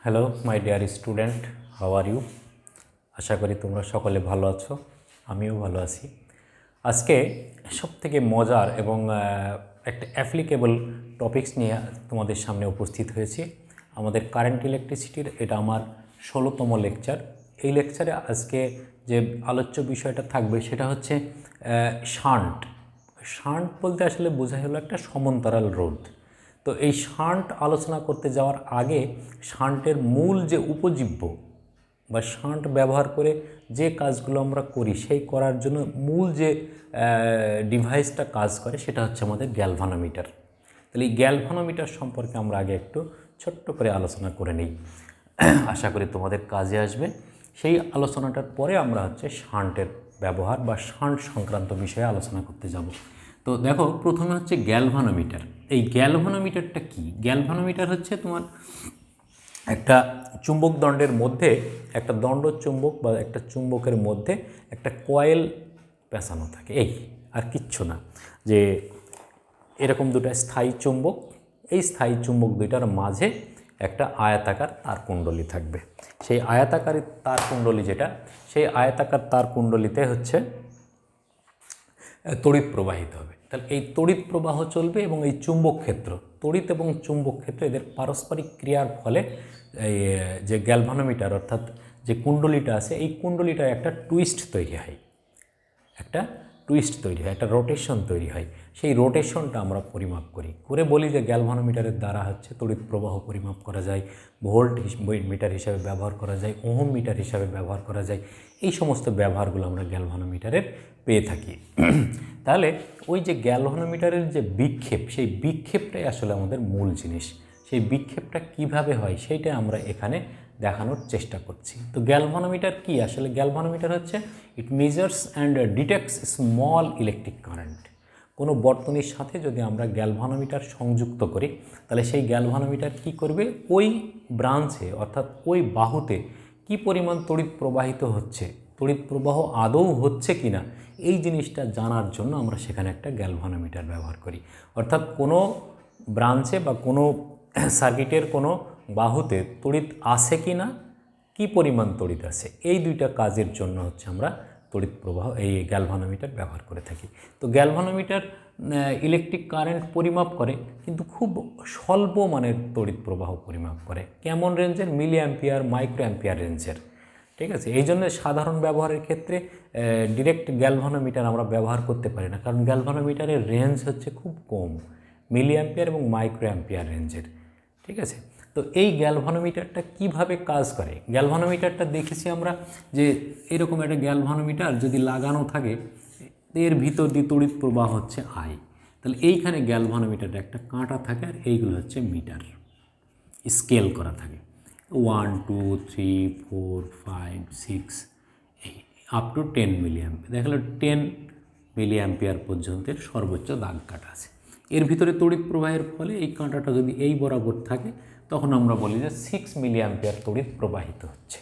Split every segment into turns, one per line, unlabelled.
Hello my dear student, how are you? আশা করি তোমরা সকলে ভালো আছো, আমিও ভালো আছি। আজকে সবথেকে মজার এবং একটা অ্যাপ্লিকেবল টপিকস নিয়ে তোমাদের সামনে উপস্থিত হয়েছি। আমাদের কারেন্ট ইলেকট্রিসিটির এটা আমার 16তম লেকচার। এই লেকচারে আজকে যে আলোচ্য বিষয়টা থাকবে সেটা হচ্ছে শান্ট। শান্ট বলতে আসলে বোঝাই হলো একটা সমান্তরাল রোধ। তো এই শান্ট আলোচনা করতে যাওয়ার আগে শান্টের মূল যে উপজীব্য বা শান্ট ব্যবহার করে যে কাজগুলো আমরা করি সেই করার জন্য মূল যে ডিভাইসটা কাজ করে সেটা হচ্ছে আমাদের গ্যালভানোমিটার। তাহলে এই গ্যালভানোমিটার সম্পর্কে আমরা আগে একটু ছোট্ট করে আলোচনা করে নিই, আশা করি তোমাদের কাজে আসবে। সেই আলোচনাটার পরে আমরা হচ্ছে শান্টের ব্যবহার বা শান্ট সংক্রান্ত বিষয়ে আলোচনা করতে যাব। তো দেখো, প্রথমে হচ্ছে গ্যালভানোমিটার। এই গ্যালভানোমিটারটা কি? গ্যালভানোমিটার হচ্ছে তোমার একটা চুম্বক দণ্ডের মধ্যে একটা দণ্ড চুম্বক বা একটা চুম্বকের মধ্যে একটা কয়েল পেঁচানো থাকে, এই আর কিচ্ছু না। যে এরকম দুটো স্থায়ী চুম্বক, এই স্থায়ী চুম্বক দুইটার মাঝে একটা আয়তাকার তারকুণ্ডলী থাকবে। সেই আয়তাকার তারকুণ্ডলী যেটা, সেই আয়তাকার তারকুণ্ডলীতে হচ্ছে তড়িৎ প্রবাহিত হবে। তাহলে এই তড়িৎ প্রবাহ চলবে এবং এই চুম্বক ক্ষেত্র, তড়িৎ এবং চুম্বক ক্ষেত্র এদের পারস্পরিক ক্রিয়ার ফলে এই যে গ্যালভানোমিটার অর্থাৎ যে কুণ্ডলীটা আছে, এই কুণ্ডলীটার একটা টুইস্ট তৈরি হয়, একটা রোটেশন তৈরি হয়। সেই রোটেশনটা আমরা পরিমাপ করে বলি যে গ্যালভানোমিটারের দ্বারা হচ্ছে তড়িৎ প্রবাহ পরিমাপ করা যায়, ভোল্ট মিটার হিসাবে ব্যবহার করা যায়, ওহম মিটার হিসাবে ব্যবহার করা যায়। এই সমস্ত ব্যবহারগুলো আমরা গ্যালভানোমিটারের পেয়ে থাকি। তাহলে ওই যে গ্যালভানোমিটারের যে বিক্ষেপ, সেই বিক্ষেপটাই আসলে আমাদের মূল জিনিস। সেই বিক্ষেপটা কিভাবে হয় সেইটা আমরা এখানে দেখানোর চেষ্টা করছি। তো গ্যালভানোমিটার কি? আসলে গ্যালভানোমিটার হচ্ছে it measures and detects small electric current. কোনো বর্তনীর সাথে যদি আমরা গ্যালভানোমিটার সংযুক্ত করি, তাহলে সেই গ্যালভানোমিটার কি করবে? ওই ব্রাঞ্চে অর্থাৎ ওই বাহুতে কি পরিমাণ তড়িৎ প্রবাহিত হচ্ছে, তড়িৎ প্রবাহ আদৌ হচ্ছে কি না, এই জিনিসটা জানার জন্য আমরা সেখানে একটা গ্যালভানোমিটার ব্যবহার করি। অর্থাৎ কোনো ব্রাঞ্চে বা কোনো সার্কিটের কোনো বাহুতে তড়িৎ আছে কি না, কী পরিমাণ তড়িৎ আছে, এই দুইটা কাজের জন্য হচ্ছে আমরা তড়িৎ প্রবাহ এই গ্যালভানোমিটার ব্যবহার করে থাকি। তো গ্যালভানোমিটার ইলেকট্রিক কারেন্ট পরিমাপ করে, কিন্তু খুব স্বল্প মানের তড়িৎ প্রবাহ পরিমাপ করে। কেমন রেঞ্জের? মিলি অ্যাম্পিয়ার, মাইক্রো অ্যাম্পিয়ার রেঞ্জের। ঠিক আছে, এই জন্য সাধারণ ব্যবহারের ক্ষেত্রে ডিরেক্ট গ্যালভানোমিটার আমরা ব্যবহার করতে পারি না, কারণ গ্যালভানোমিটারের রেঞ্জ হচ্ছে খুব কম, মিলি অ্যাম্পিয়ার এবং মাইক্রো অ্যাম্পিয়ার রেঞ্জের। ঠিক আছে, তো এই গ্যালভানোমিটারটা কিভাবে কাজ করে? গ্যালভানোমিটারটা দেখেছি আমরা যে এরকম একটা গ্যালভানোমিটার যদি লাগানো থাকে, এর ভিতর দিয়ে তড়িৎ প্রবাহ হচ্ছে আই। তাহলে এইখানে গ্যালভানোমিটারে একটা কাঁটা থাকে আর এইগুলো হচ্ছে মিটার, স্কেল করা থাকে 1 2 3 4 5 6 আপ টু 10 মিলি অ্যাম্পিয়ার। দেখা গেল 10 মিলি অ্যাম্পিয়ার পর্যন্তের সর্বোচ্চ দাগ কাটা আছে। এর ভিতরে তড়িৎ প্রবাহের ফলে এই কাঁটাটা যদি এই বরাবর থাকে, তখন আমরা বলি যে 6 মিলি অ্যাম্পিয়ার তড়িৎ প্রবাহিত হচ্ছে।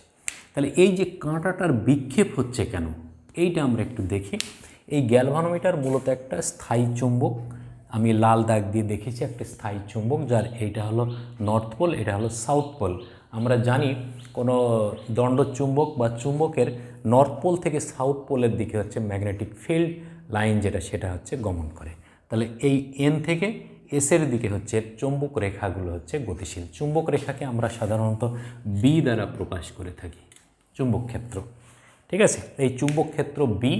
তাহলে এই যে কাঁটাটার বিক্ষেপ হচ্ছে কেন, এইটা আমরা একটু দেখি। এই গ্যালভানোমিটার মূলত একটা স্থায়ী চুম্বক, আমি লাল দাগ দিয়ে দেখেছি একটা স্থায়ী চুম্বক, যার এইটা হলো নর্থ পোল, এটা হলো সাউথ পোল। আমরা জানি কোনো দণ্ড চুম্বক বা চুম্বকের নর্থ পোল থেকে সাউথ পোলের দিকে হচ্ছে ম্যাগনেটিক ফিল্ড লাইন যেটা, সেটা হচ্ছে গমন করে। তাহলে এই এন থেকে এসের দিকে হচ্ছে চুম্বক রেখাগুলো হচ্ছে গতিশীল। চুম্বক রেখাকে আমরা সাধারণত বি দ্বারা প্রকাশ করে থাকি, চুম্বক ক্ষেত্র। ঠিক আছে, এই চুম্বক ক্ষেত্র বি।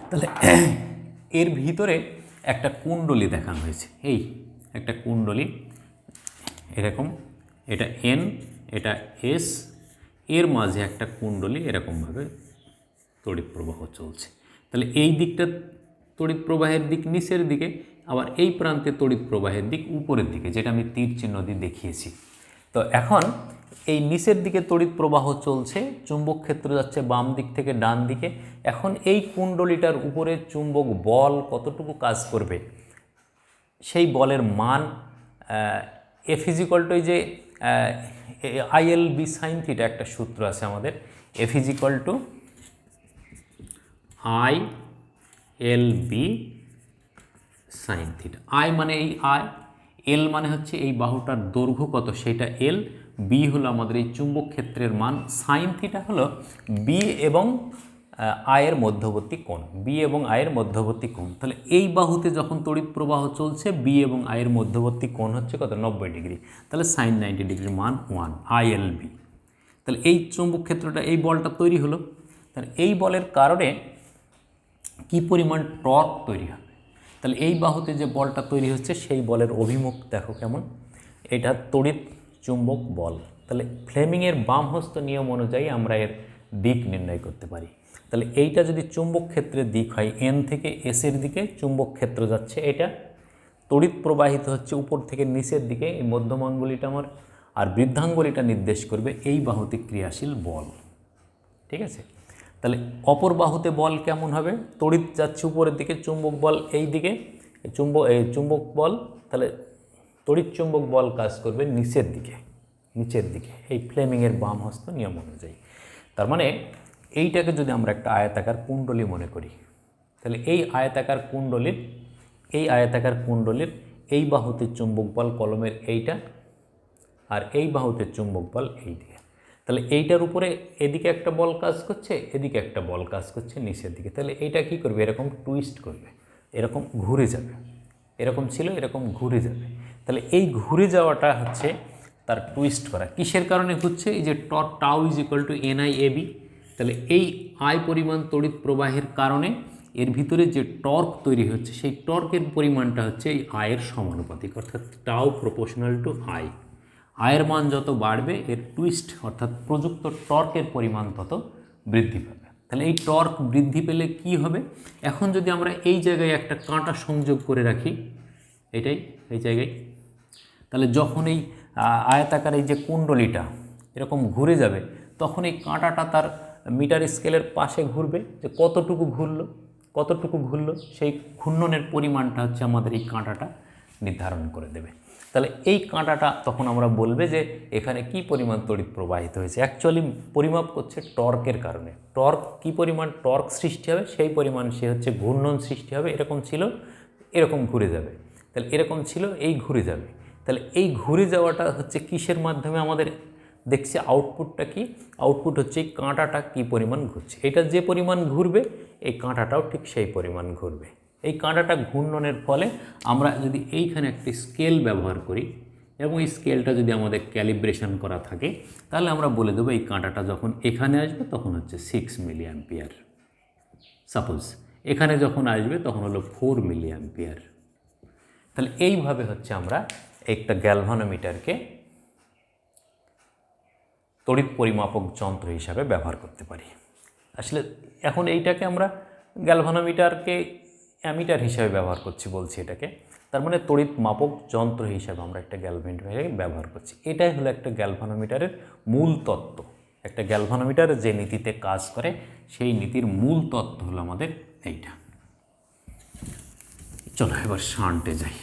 তাহলে এর ভিতরে একটা কুণ্ডলী দেখানো হয়েছে, এই একটা কুণ্ডলী এরকম, এটা এন, এটা এস, এর মাঝে একটা কুণ্ডলী এরকমভাবে তড়িৎ প্রবাহ চলছে। তাহলে এই দিকটা তড়িৎ প্রবাহের দিক নিচের দিকে, আবার এই প্রান্তে তড়িৎ প্রবাহের দিক উপরের দিকে, যেটা আমি তীর চিহ্ন দিয়ে দেখিয়েছি। তো এখন এই নিচের দিকে তড়িৎ প্রবাহ চলছে, চুম্বক ক্ষেত্র যাচ্ছে বাম দিক থেকে ডান দিকে। এখন এই কুণ্ডলীটার উপরে চুম্বক বল কতটুকু কাজ করবে, সেই বলের মান এফ ইজিক্যাল টু, এই যে আইএল বি সাইন থিটা একটা সূত্র আছে আমাদের, F equal to I L B sine theta. I মানে এই আই, এল মানে হচ্ছে এই বাহুটার দৈর্ঘ্য কত সেটা এল, বি হলো আমাদের এই চুম্বক ক্ষেত্রের মান, সাইন থিটা হলো বি এবং আয়ের মধ্যবর্তী কোণ, বি এবং আয়ের মধ্যবর্তী কোণ। তাহলে এই বাহুতে যখন তড়িৎ প্রবাহ চলছে বি এবং আয়ের মধ্যবর্তী কোণ হচ্ছে কত, 90 ডিগ্রি। তাহলে সাইন 90 ডিগ্রির মান 1 ILB। তাহলে এই চুম্বক ক্ষেত্রটা, এই বলটা তৈরি হলো। তাহলে এই বলের কারণে কি পরিমাণ টর্ক তৈরি হবে? তাহলে এই বাহুতে যে বলটা তৈরি হচ্ছে সেই বলের অভিমুখ দেখো কেমন, এটা তড়িৎ চুম্বক বল। তাহলে ফ্লেমিংয়ের বামহস্ত নিয়ম অনুযায়ী আমরা এর দিক নির্ণয় করতে পারি। তাহলে এইটা যদি চুম্বক ক্ষেত্রের দিক হয়, এন থেকে এসের দিকে চুম্বক ক্ষেত্র যাচ্ছে, এটা তড়িৎ প্রবাহিত হচ্ছে উপর থেকে নিচের দিকে, এই মধ্যমাঙ্গুলিটা আমার, আর বৃদ্ধাঙ্গুলিটা নির্দেশ করবে এই বাহুতে ক্রিয়াশীল বল। ঠিক আছে, তাহলে অপর বাহুতে বল কেমন হবে? তড়িৎ যাচ্ছে উপরের দিকে, চুম্বক বল এই দিকে, চুম্বক বল, তাহলে তড়িৎ চুম্বক বল কাজ করবে নিচের দিকে, নিচের দিকে এই ফ্লেমিংয়ের বাম হস্ত নিয়ম অনুযায়ী। তার মানে এইটাকে যদি আমরা একটা আয়তাকার কুণ্ডলী মনে করি, তাহলে এই আয়তাকার কুণ্ডলীর এই বাহুতে চুম্বক বল কলমের এইটা, আর এই বাহুতে চুম্বক বল এই দিকে। তাহলে এইটার উপরে এদিকে একটা বল কাজ করছে, এদিকে একটা বল কাজ করছে নিচের দিকে। তাহলে এইটা কি করবে? এরকম টুইস্ট করবে, এরকম ঘুরে যাবে, এরকম ছিল এরকম ঘুরে যাবে। তাহলে এই ঘুরে যাওয়াটা হচ্ছে তার টুইস্ট করা। কিসের কারণে ঘুরছে? এই যে tau is equal two NIAB। তাহলে এই আয় পরিমাণ তড়িৎ প্রবাহের কারণে এর ভিতরে যে টর্ক তৈরি হচ্ছে, সেই টর্কের পরিমাণটা হচ্ছে এই আয়ের সমানুপাতিক, অর্থাৎ টাউ প্রপোর্শনাল টু আই। আয়ের মান যত বাড়বে এর টুইস্ট অর্থাৎ প্রযুক্ত টর্কের পরিমাণ তত বৃদ্ধি পাবে। তাহলে এই টর্ক বৃদ্ধি পেলে কি হবে? এখন যদি আমরা এই জায়গায় একটা কাঁটা সংযোগ করে রাখি, এটাই এই জায়গায়, তাহলে যখন এই আয়তাকার এই যে কুণ্ডলীটা এরকম ঘুরে যাবে, তখন এই কাঁটাটা তার মিটার স্কেলের পাশে ঘুরবে, যে কতটুকু ঘুরলো সেই ঘূর্ণনের পরিমাণটা হচ্ছে আমাদের এই কাঁটাটা নির্ধারণ করে দেবে। তাহলে এই কাঁটাটা তখন আমরা বলবে যে এখানে কি পরিমাণ তড়িৎ প্রবাহিত হয়েছে। অ্যাকচুয়ালি পরিমাপ করছে টর্কের কারণে। টর্ক কি পরিমাণ টর্ক সৃষ্টি হবে সেই পরিমাণ সে হচ্ছে ঘূর্ণন সৃষ্টি হবে। এরকম ছিল, এরকম ঘুরে যাবে, তাহলে এরকম ছিল, এই ঘুরে যাবে। তাহলে এই ঘুরে যাওয়াটা হচ্ছে কিসের মাধ্যমে আমাদের দেখছি? আউটপুটটা কি? আউটপুট হচ্ছে এই কাঁটাটা কি পরিমাণ ঘুরছে। এটা যে পরিমাণ ঘুরবে এই কাঁটাটাও ঠিক সেই পরিমাণ ঘুরবে। এই কাঁটাটা ঘূর্ণনের ফলে আমরা যদি এইখানে একটি স্কেল ব্যবহার করি এবং এই স্কেলটা যদি আমাদের ক্যালিব্রেশন করা থাকে, তাহলে আমরা বলে দেবো এই কাঁটাটা যখন এখানে আসবে তখন হচ্ছে 6 মিলি অ্যাম্পিয়ার। সাপোজ এখানে যখন আসবে তখন হলো 4 মিলি অ্যাম্পিয়ার। তাহলে এইভাবে হচ্ছে আমরা একটা গ্যালভানোমিটারকে তড়িৎ পরিমাপক যন্ত্র হিসাবে ব্যবহার করতে পারি। আসলে এখন এইটাকে আমরা গ্যালভানোমিটারকে অ্যামিটার হিসাবে ব্যবহার করছি বলছি এটাকে, তার মানে তড়িৎ মাপক যন্ত্র হিসাবে আমরা একটা গ্যালভানোমিটারকে ব্যবহার করছি। এটাই হলো একটা গ্যালভানোমিটারের মূল তত্ত্ব। একটা গ্যালভানোমিটার যে নীতিতে কাজ করে সেই নীতির মূল তত্ত্ব হলো আমাদের এইটা। চলো এবার শান্টে যাই।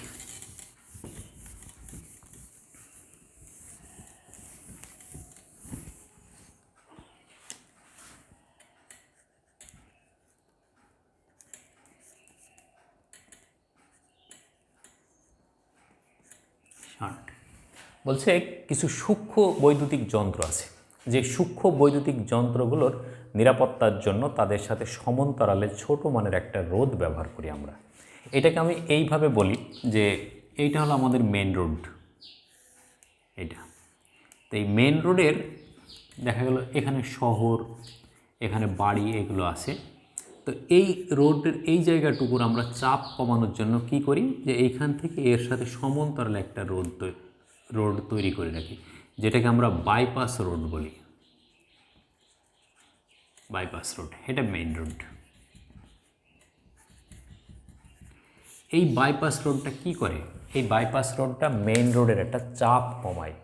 বলছে কিছু সূক্ষ্ম বৈদ্যুতিক যন্ত্র আছে, যে সূক্ষ্ম বৈদ্যুতিক যন্ত্রগুলোর নিরাপত্তার জন্য তাদের সাথে সমান্তরালে ছোট মানের একটা রোধ ব্যবহার করি আমরা। এটাকে আমি এইভাবে বলি যে এইটা হলো আমাদের মেন রোড, এইটা। তো এই মেন রোডের দেখা গেল এখানে শহর, এখানে বাড়ি, এগুলো আছে। তো এই রোডের এই জায়গাটুকুর আমরা চাপ কমানোর জন্য কি করি, যে এইখান থেকে এর সাথে সমান্তরালে একটা রোড তৈরি করে রাখি, যেটাকে আমরা বাইপাস রোড বলি। বাইপাস রোড, এটা মেইন রোড। এই বাইপাস রোডটা কি করে? এই বাইপাস রোডটা মেইন রোডের একটা চাপ কমায়।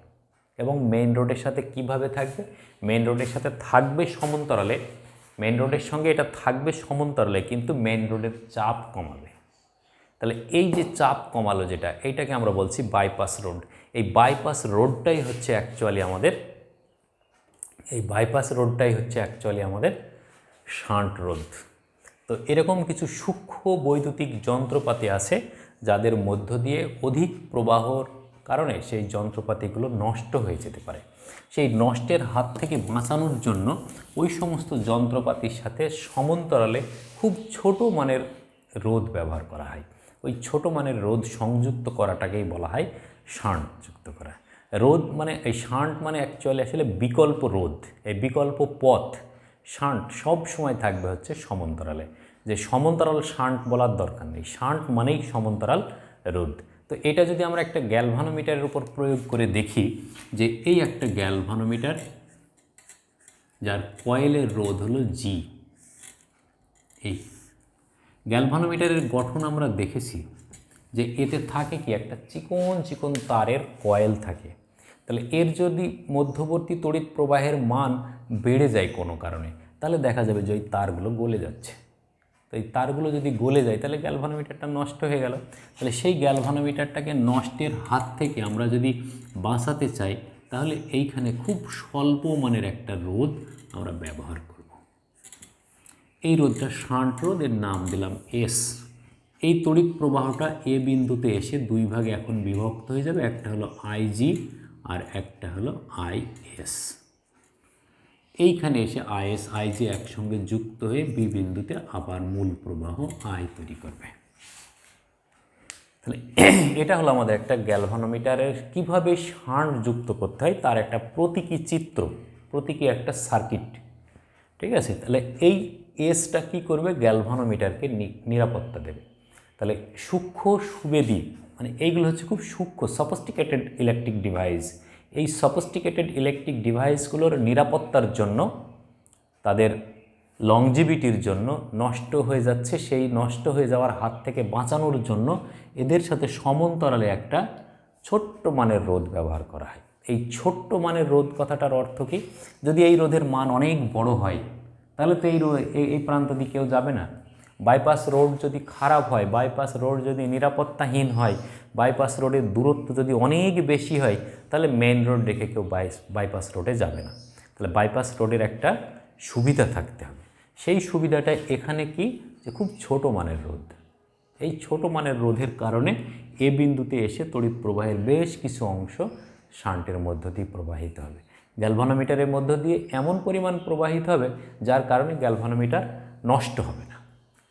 এবং মেইন রোডের সাথে কিভাবে থাকবে? মেইন রোডের সাথে থাকবে সমান্তরালে, মেইন রোডের সঙ্গে এটা থাকবে সমান্তরালে, কিন্তু মেইন রোডের চাপ কমাবে। তাহলে এই যে চাপ কমালো যেটা, এইটাকে আমরা বলছি বাইপাস রোড। এই বাইপাস রোডটাই হচ্ছে অ্যাকচুয়ালি আমাদের শান্ট রোধ। তো এরকম কিছু সূক্ষ্ম বৈদ্যুতিক যন্ত্রপাতি আছে যাদের মধ্য দিয়ে অধিক প্রবাহর কারণে সেই যন্ত্রপাতিগুলো নষ্ট হয়ে যেতে পারে। সেই নষ্টের হাত থেকে বাঁচানোর জন্য ওই সমস্ত যন্ত্রপাতির সাথে সমান্তরালে খুব ছোট মানের রোধ ব্যবহার করা হয়। ওই ছোট মানের রোধ সংযুক্ত করাটাকেই বলা হয় শান্ট যুক্ত করা। রোধ মানে এই শান্ট মানে অ্যাকচুয়ালি আসলে বিকল্প রোধ, এই বিকল্প পথ। শান্ট সব সময় থাকবে হচ্ছে সমান্তরালে, যে সমান্তরাল শান্ট বলার দরকার নেই, শান্ট মানেই সমান্তরাল রোধ। তো এটা যদি আমরা একটা গ্যালভানোমিটারের উপর প্রয়োগ করে দেখি, যে এই একটা গ্যালভানোমিটার যার কয়েলের রোধ হলো জি। এই গ্যালভানোমিটারের গঠন আমরা দেখেছি যে এতে থাকে কি একটা চিকন চিকন তারের কয়েল থাকে। তাহলে এর যদি মধ্যবর্তী তড়িৎ প্রবাহের মান বেড়ে যায় কোনো কারণে, তাহলে দেখা যাবে যে ওই তারগুলো গলে যাচ্ছে। তো এই তারগুলো যদি গলে যায় তাহলে গ্যালভানোমিটারটা নষ্ট হয়ে গেল। তাহলে সেই গ্যালভানোমিটারটাকে নষ্টের হাত থেকে আমরা যদি বাঁচাতে চাই, তাহলে এইখানে খুব স্বল্প মানের একটা রোধ আমরা ব্যবহার করব। এই রোধটা শান্ট রোধ, এর নাম দিলাম এস। এই তড়িৎ প্রবাহটা এ বিন্দুতে এসে দুই ভাগে এখন বিভক্ত হয়ে যাবে, একটা হলো আইজি আর একটা হলো আইএস। এইখানে এসে আইএস আইজি একসঙ্গে যুক্ত হয়ে বি বিন্দুতে আবার মূল প্রবাহ আই তৈরি করবে। তাহলে এটা হলো আমাদের একটা গ্যালভানোমিটারের কীভাবে শান্ট যুক্ত করতে হয় তার একটা প্রতীকী চিত্র, প্রতীকী একটা সার্কিট। ঠিক আছে, তাহলে এই এসটা কী করবে, গ্যালভানোমিটারকে নিরাপত্তা দেবে। তাহলে সূক্ষ্ম সুবেদী মানে এইগুলো হচ্ছে খুব সূক্ষ্ম সফিস্টিকেটেড ইলেকট্রিক ডিভাইস। এই সফিস্টিকেটেড ইলেকট্রিক ডিভাইসগুলোর নিরাপত্তার জন্য, তাদের লংজিভিটির জন্য, নষ্ট হয়ে যাচ্ছে সেই নষ্ট হয়ে যাওয়ার হাত থেকে বাঁচানোর জন্য এদের সাথে সমান্তরালে একটা ছোট্ট মানের রোধ ব্যবহার করা হয়। এই ছোট্ট মানের রোধ কথাটার অর্থ কি, যদি এই রোধের মান অনেক বড় হয় তাহলে তো এই প্রান্ত দিয়ে কেউ যাবে না। বাইপাস রোড যদি খারাপ হয়, বাইপাস রোড যদি নিরাপত্তাহীন হয়, বাইপাস রোডের দূরত্ব যদি অনেক বেশি হয়, তাহলে মেইন রোড রেখে কেউ বাইপাস রোডে যাবে না। তাহলে বাইপাস রোডের একটা সুবিধা থাকতে হবে। সেই সুবিধাটা এখানে কি, যে খুব ছোট মানের রোধ। এই ছোট মানের রোধের কারণে এ বিন্দুতে এসে তড়িৎ প্রবাহের বেশ কিছু অংশ শান্টের মধ্য দিয়ে প্রবাহিত হবে। গ্যালভানোমিটারের মধ্য দিয়ে এমন পরিমাণ প্রবাহিত হবে যার কারণে গ্যালভানোমিটার নষ্ট হবে না।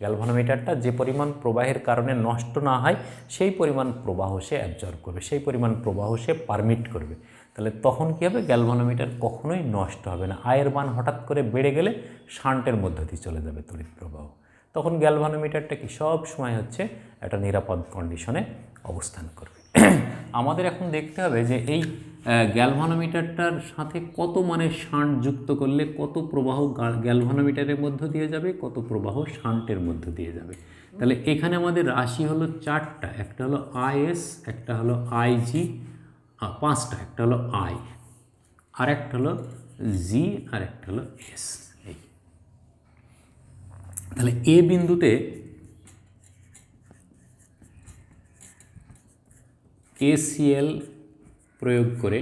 গ্যালভানোমিটারটা যে পরিমাণ প্রবাহের কারণে নষ্ট না হয় সেই পরিমাণ প্রবাহ সে অ্যাবজর্ব করবে, সেই পরিমাণ প্রবাহ সে পারমিট করবে। তাহলে তখন কী হবে, গ্যালভানোমিটার কখনোই নষ্ট হবে না। আয়ের মান হঠাৎ করে বেড়ে গেলে শান্টের মধ্য দিয়ে চলে যাবে তড়িৎ প্রবাহ। তখন গ্যালভানোমিটারটা কি সব সময় হচ্ছে একটা নিরাপদ কন্ডিশনে অবস্থান করবে। আমাদের এখন দেখতে হবে যে এই গ্যালভানোমিটারটার সাথে কত মানের শান্ট যুক্ত করলে কত প্রবাহ গ্যালভানোমিটারের মধ্য দিয়ে যাবে, কত প্রবাহ শান্টের মধ্য দিয়ে যাবে। তাহলে এখানে আমাদের রাশি হলো চারটা, একটা হলো আইএস, একটা হলো আইজি, পাঁচটা, একটা হলো আই, আর একটা হলো জি, আর একটা হলো এস। এই তাহলে এ বিন্দুতে কেসিএল প্রয়োগ করে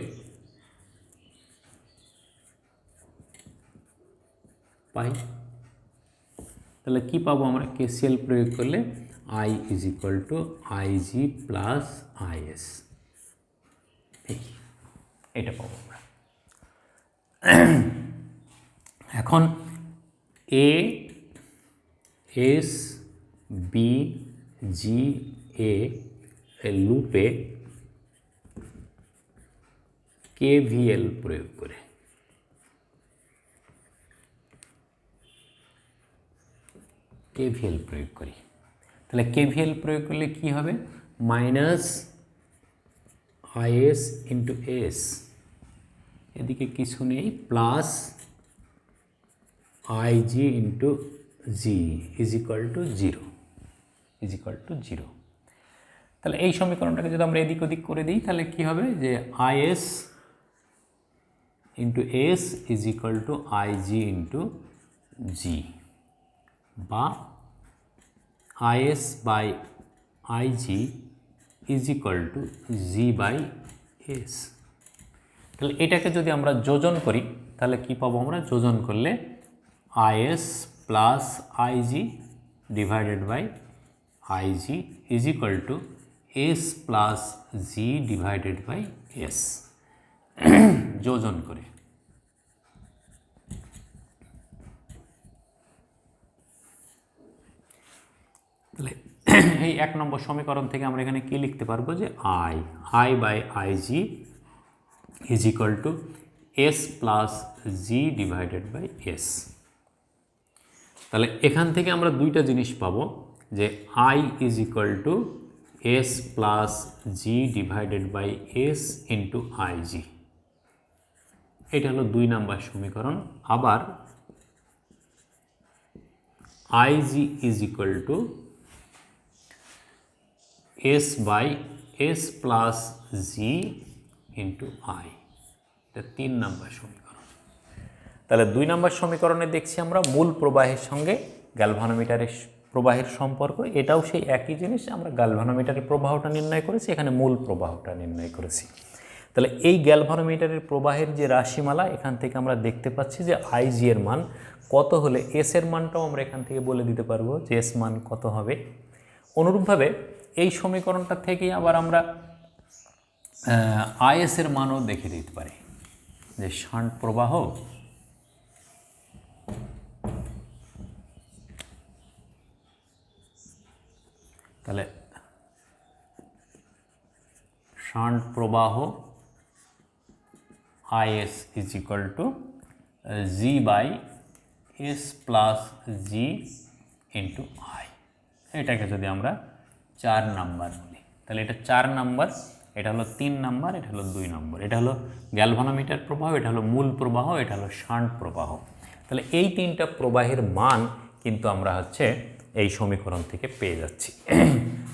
পাই, তাহলে কি পাবো আমরা, কেসিএল প্রয়োগ করলে I is equal to IG plus is, এটা পাবো আমরা। এখন এ এস বি জি এ লুপে কেভিএল প্রয়োগ করে কেভিএল প্রয়োগ করি, তাহলে কেভিএল প্রয়োগ করলে কি হবে, মাইনাস আইএস ইন্টু এস, এদিকে কিছু নেই, plus IG into G is equal two zero, is equal two zero. তাহলে এই সমীকরণটাকে যদি আমরা এদিক ওদিক করে দিই তাহলে কি হবে, যে IS into S is equal to IG into G, বা IS by IG is equal to G by S. তাহলে এটাকে যদি আমরা যোজন করি তাহলে কি পাবো আমরা, যোজন করলে IS plus IG divided by IG is equal to S plus G divided by S যোজন করে। তাহলে এই 1 নম্বর সমীকরণ থেকে আমরা এখানে কি লিখতে পারবো যে I by I G is equal to S plus G divided by S. তাহলে এখান থেকে আমরা দুইটা জিনিস পাবো যে I is equal to S plus G divided by S into I G, এটা হলো 2 নম্বর সমীকরণ। আবার I G is equal to S by S plus G into I, এটা 3 নম্বর সমীকরণ। তাহলে 2 নম্বর সমীকরণে দেখছি আমরা মূল প্রবাহের সঙ্গে গ্যালভানোমিটারের প্রবাহের সম্পর্ক, এটাও সেই একই জিনিস। আমরা গ্যালভানোমিটারের প্রবাহটা নির্ণয় করেছি, এখানে মূল প্রবাহটা নির্ণয় করেছি। তাহলে এই গ্যালভানোমিটারের প্রবাহের যে রাশিমালা, এখান থেকে আমরা দেখতে পাচ্ছি যে আইজি এর মান কত হলে এস এর মানটাও আমরা এখান থেকে বলে দিতে পারবো যে এস মান কত হবে। অনুরূপভাবে এই সমীকরণটা থেকেই আবার আমরা আইএস এর মানও দেখে দিতে পারি যে শান্ট প্রবাহ তাহলে শান্ট প্রবাহ IS is equal to G by S plus G into I. এটাকে যদি আমরা 4 নাম্বার বলি, তাহলে এটা 4 নাম্বার, এটা হলো 3 নাম্বার, এটা হলো 2 নম্বর। এটা হলো গ্যালভানোমিটার প্রবাহ, এটা হলো মূল প্রবাহ, এটা হলো শান্ট প্রবাহ। তাহলে এই 3টা প্রবাহের মান কিন্তু আমরা এই সমীকরণ থেকে পেয়ে যাচ্ছি।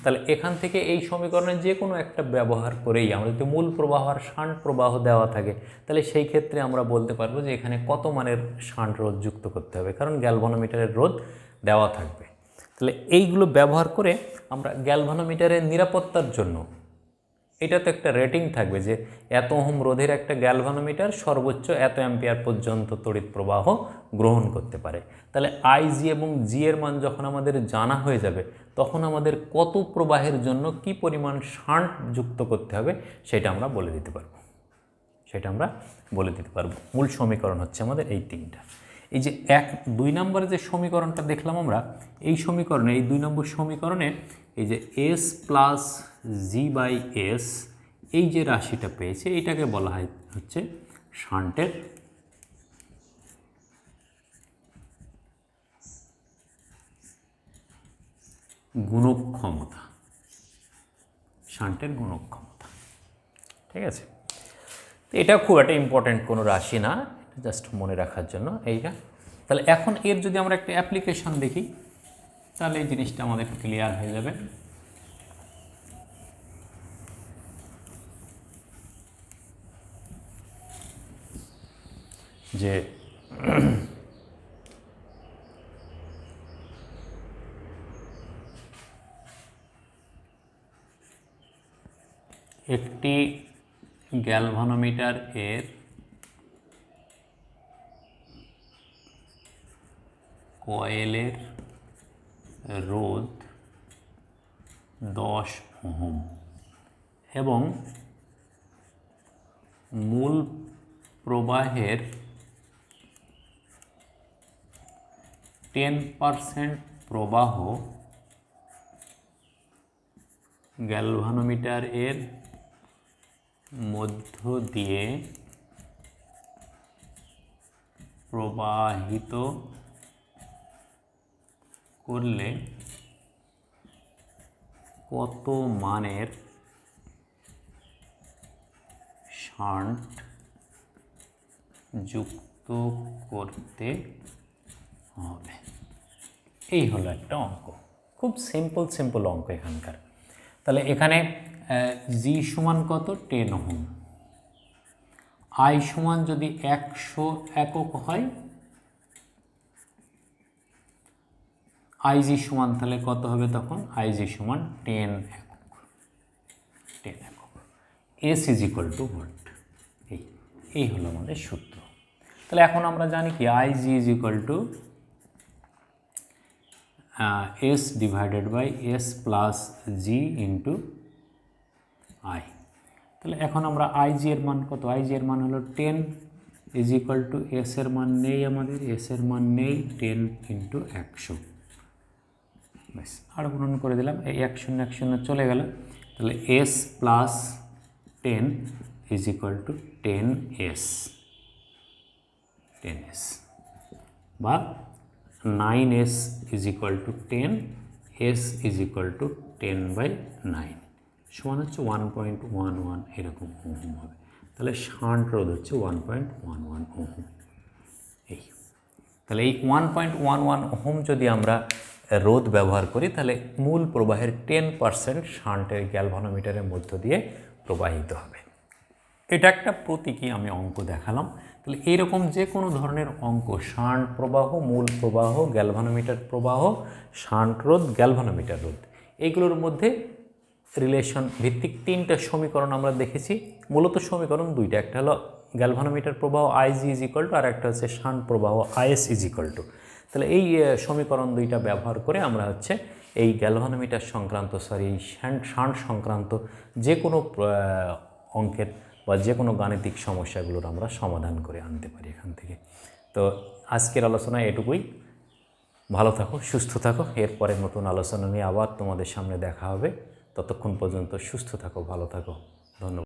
তাহলে এখান থেকে এই সমীকরণে যে কোনো একটা ব্যবহার করেই আমরা যদি মূল প্রবাহ আর শান্ট প্রবাহ দেওয়া থাকে, তাহলে সেই ক্ষেত্রে আমরা বলতে পারবো যে এখানে কত মানের শান্ট রোধ যুক্ত করতে হবে, কারণ গ্যালভানোমিটারের রোধ দেওয়া থাকবে। তাহলে এইগুলো ব্যবহার করে আমরা গ্যালভানোমিটারের নিরাপত্তার জন্য, এটা তো একটা রেটিং থাকবে যে এত ওহম রোধের একটা গ্যালভানোমিটার সর্বোচ্চ এত অ্যাম্পিয়ার পর্যন্ত তড়িৎ প্রবাহ গ্রহণ করতে পারে। তাহলে আইজি এবং জি এর মান যখন আমাদের জানা হয়ে যাবে, তখন আমাদের কত প্রবাহের জন্য কি পরিমাণ শান্ট যুক্ত করতে হবে সেটা আমরা বলে দিতে পারবো। মূল সমীকরণ হচ্ছে আমাদের এই 3টা। এই যে 2 নম্বরে যে সমীকরণটা দেখলাম আমরা, এই সমীকরণে, এই 2 নম্বর সমীকরণে এই যে S plus G by S, এই যে রাশিটা পেয়েছে, এটাকে বলা হচ্ছে শান্টের গুণক ক্ষমতা। শান্টের গুণক ক্ষমতা, ঠিক আছে। তো এটা খুব একটা ইম্পর্ট্যান্ট কোনো রাশি না, জাস্ট মনে রাখার জন্য এইটা। তাহলে এখন এর যদি আমরা একটা অ্যাপ্লিকেশন দেখি, তাহলে এই জিনিসটা আমাদের ক্লিয়ার হয়ে যাবে। যে একটি গ্যালভানোমিটার এর কয়েলের রোধ 10 ওহম এবং মূল প্রবাহের 10% প্রবাহ গ্যালভানোমিটার এর মধ্য দিয়ে প্রবাহিত করলে কত মানের শান্ট যুক্ত করতে হবে। এই হলো একটা অঙ্ক, খুব সিম্পল অঙ্ক এখানকার। তাহলে এখানে জি সমান কত, 10 ওহম। আই সমান যদি 100 একক হয়, আইজি সমান তাহলে কত হবে তখন, আইজি সমান 10 একক। S is equal to volt. এই হলো আমাদের সূত্র। তাহলে এখন আমরা জানি কি, IG is equal to S divided by S plus G into I. তাহলে এখন আমরা আইজি এর মান কত, আইজি এর মান হলো 10 ইজ ইকুয়াল টু এস এর মান নেই, আমাদের এস এর মান নেই, 10 ইন্টু 100, ব্যাস আর গুণন করে দিলাম, এই 1 0 চলে গেল। তাহলে S plus 10 is equal two 10s, 10s বা 9s is equal two 10, s is equal two 10/9 সমান হচ্ছে 1.11 এরকম ওহম হবে। তাহলে শান্ট রোধ হচ্ছে 1.11 ওহম। এই তাহলে এই 1.11 ওহম যদি আমরা রোধ ব্যবহার করি তাহলে মূল প্রবাহের 10% শান্টের গ্যালভানোমিটারের মধ্য দিয়ে প্রবাহিত হবে। এটা একটা প্রতীকী আমি অঙ্ক দেখালাম। তাহলে এইরকম যে কোনো ধরনের অঙ্ক, শান্ট প্রবাহ, মূল প্রবাহ, গ্যালভানোমিটার প্রবাহ, শান্ট রোধ, গ্যালভানোমিটার রোধ, এইগুলোর মধ্যে রিলেশন ভিত্তিক 3টা সমীকরণ আমরা দেখেছি। মূলত সমীকরণ 2টা, একটা হলো গ্যালভানোমিটার প্রবাহ আইজি ইজ ইকুয়াল টু, আর একটা হচ্ছে শান্ট প্রবাহ আইএস ইজ ইকুয়াল টু। তাহলে এই সমীকরণ 2টা ব্যবহার করে আমরা হচ্ছে এই গ্যালভানোমিটার সংক্রান্ত, এই শান্ট সংক্রান্ত যে কোনো অঙ্কের বা যে কোনো গাণিতিক সমস্যাগুলোর আমরা সমাধান করে আনতে পারি এখান থেকে। তো আজকের আলোচনা এটুকুই। ভালো থাকো, সুস্থ থাকো। এরপরে নতুন আলোচনা নিয়ে আবার তোমাদের সামনে দেখা হবে। ততক্ষণ পর্যন্ত সুস্থ থাকো, ভালো থাকো, ধন্যবাদ।